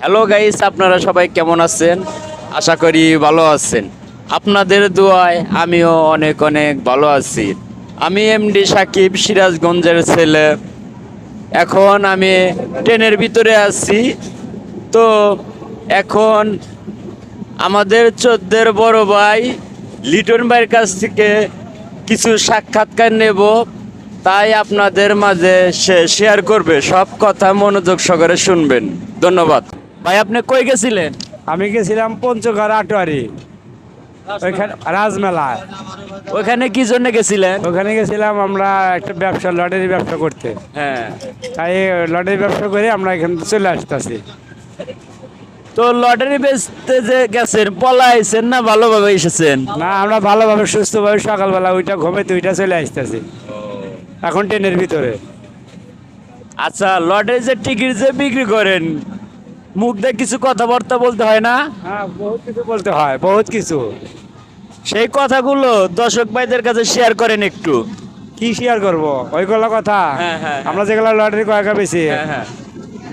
Hello guys, আপনারা সবাই কেমন আছেন? আশা করি ভালো আছেন। আপনাদের দোয়ায় আমিও অনেক অনেক ভালো আছি। আমি এমডি সাকিব, সিরাজগঞ্জের ছেলে। এখন আমি ট্রেনের ভিতরে আছি। তো এখন আমাদের চোদ্দের বড় ভাই লিটন ভাইয়ের কাছ থেকে কিছু সাক্ষাৎকার নেব, তাই আপনাদের মাঝে সে শেয়ার করবে। সব কথা মনোযোগ সহকারে শুনবেন। ধন্যবাদ। ভাই, আপনি কই গেছিলেন? আমি গেছিলাম পঞ্চগড় আটোয়ারি, ওইখানে রাজমেলায়। ওইখানে কি জন্য গেছিলেন? ওখানে গেছিলাম আমরা একটা ব্যবসা, লটারি ব্যবসা করতে। হ্যাঁ। তাই লটারি ব্যবসা করে আমরা এখান থেকে চলে আসতেছি। তো লটারি বেচতে যে গেছেন, পলাইছেন না ভালোভাবে এসেছেন? না, আমরা ভালোভাবে সুস্থভাবে সকালবেলা ওইটা ঘুমেতে ওইটা চলে আসতেছি এখন ট্রেনের ভিতরে। আচ্ছা, লটারি যে টিকিট যে বিক্রি করেন, মুখ দিয়ে কিছু কথাবার্তা বলতে হয় না? হ্যাঁ, বহুত কিছু বলতে হয়, বহুত কিছু। সেই কথাগুলো দর্শক ভাইদের কাছে শেয়ার করেন একটু। কি শেয়ার করবো ওইগুলো কথা? হ্যাঁ, হ্যাঁ, আমরা যেগুলো লটারি কয়েকা বেশি হ্যাঁ।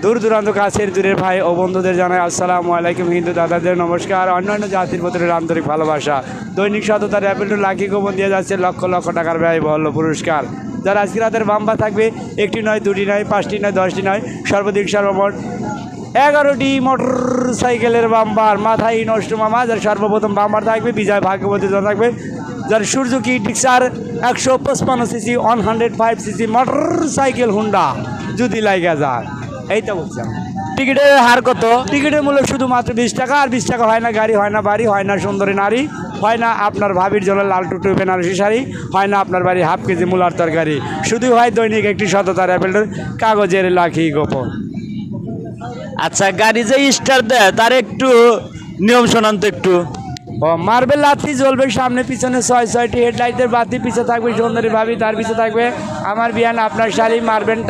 দূর দূরান্ত কাছের দূরের ভাই ও বন্ধুদের জানাই আসসালামু আলাইকুম, হিন্দু দাদাদের নমস্কার, অন্যান্য জাতির প্রতি আন্তরিক ভালোবাসা। দৈনিক সততার অ্যাপেল টু লাকি কুপন দিয়ে যাচ্ছে লক্ষ লক্ষ টাকার ব্যয়বহুল পুরস্কার। যারা আজকে রাতের বাম্বা থাকবে, একটি নয়, দুটি নয়, পাঁচটি নয়, 10টি নয়, সর্বাধিক সর্বমোট 11টি মোটর সাইকেলের বাম্বার। মাথায় নষ্ট মামা, যার সর্বপ্রথম বাম্বার থাকবে বিজয় ভাগ্যবতী থাকবে, যার Suzuki ডিক্সার 155 CC 105 CC motor cycle Honda যদি লাইগা যায়। এই তো বলছিলাম। টিকিটের হার কত? টিকিটের মূল্য শুধুমাত্র 20 টাকা। আর 20 টাকা হয় না গাড়ি, হয় না বাড়ি, হয় না সুন্দরী নারী, হয় না আপনার ভাবির জন্য লাল টুকটু বেনারসি শাড়ি, হয় না আপনার বাড়ি হাফ কেজি মূলার তরকারি। শুধু হয় দৈনিক একটি সততার অ্যাপেলের কাগজের লাখি গোপন। আচ্ছা, গাড়ি যে স্টার দেয় তার একটু নিয়ম শোনান তো একটু। ও মার্বেল লাথি জ্বলবে সামনে পিছনে 6টি হেডলাইটের বাতি, পিছে থাকবে সুন্দরী ভাবি, তার পিছে থাকবে আমার বিয়ান আপনার শাড়ি। মারবেন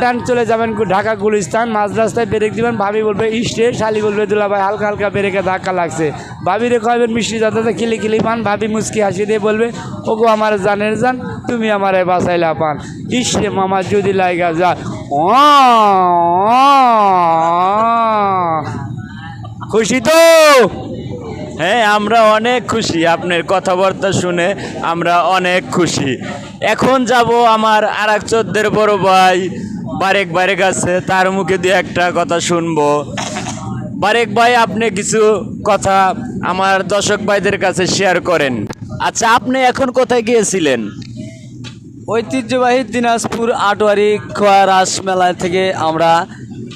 টান চলে যাবেন ঢাকা গুলিস্তান, মাঝ রাস্তায় ব্রেক দিবেন, ভাবি বলবে ইস্টে, শালি বলবে দুলাভাই হালকা হালকা ব্রেকে ধাক্কা লাগছে। ভাবিরে খাওয়াবেন মিষ্টি যাতে খিলি খিলি পান, ভাবি মুচকি হাসি দিয়ে বলবে ওগো আমার জানের জান, তুমি আমারে বাঁচাইলা পান। ইস্টে মামা যদি লাইগা যা। খুশি তো? হ্যাঁ, আমরা অনেক খুশি। আপনার কথাবার্তা শুনে আমরা অনেক খুশি। এখন যাব আমার আর এক চোদ্দের বড় ভাই বারেক ভাইয়ের কাছে, তার মুখে দিয়ে একটা কথা শুনবো। বারেক ভাই, আপনি কিছু কথা আমার দর্শক ভাইদের কাছে শেয়ার করেন। আচ্ছা, আপনি এখন কোথায় গিয়েছিলেন? ঐতিহ্যবাহী দিনাজপুর আটোয়ারি খোয়া রাস মেলা থেকে আমরা